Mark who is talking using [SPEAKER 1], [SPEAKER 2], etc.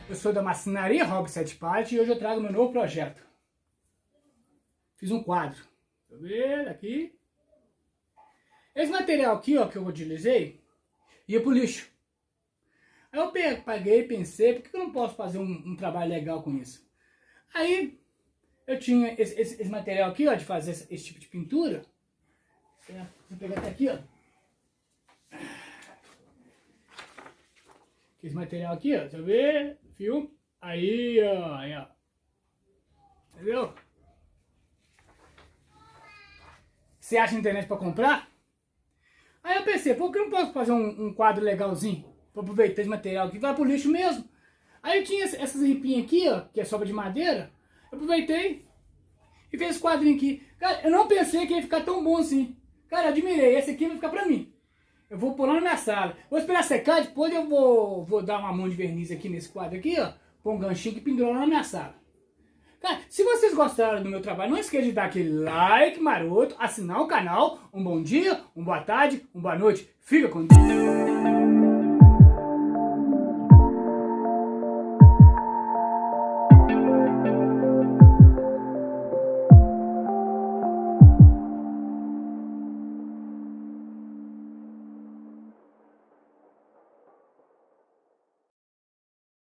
[SPEAKER 1] Eu sou da Marcenaria, Hobby 7 Pallet, e hoje eu trago meu novo projeto. Fiz um quadro. Deixa eu ver aqui. Esse material aqui, ó, que eu utilizei, ia pro lixo. Aí eu paguei, pensei, por que eu não posso fazer um trabalho legal com isso? Aí eu tinha esse material aqui, ó, de fazer esse tipo de pintura. Vou pegar até aqui, ó. Esse material aqui, ó, deixa eu ver, fio, aí, ó, entendeu? Você acha na internet pra comprar? Aí eu pensei, por que eu não posso fazer um quadro legalzinho, pra aproveitar esse material aqui, vai pro lixo mesmo. Aí eu tinha essas ripinhas aqui, ó, que é sobra de madeira, eu aproveitei e fiz esse quadrinho aqui. Cara, eu não pensei que ia ficar tão bom assim. Cara, eu admirei, esse aqui vai ficar pra mim. Eu vou pôr lá na minha sala. Vou esperar secar, depois eu vou dar uma mão de verniz aqui nesse quadro aqui, ó. Pôr um ganchinho que pendurou lá na minha sala. Cara, se vocês gostaram do meu trabalho, não esqueça de dar aquele like maroto, assinar o canal. Um bom dia, uma boa tarde, uma boa noite. Fica com Deus.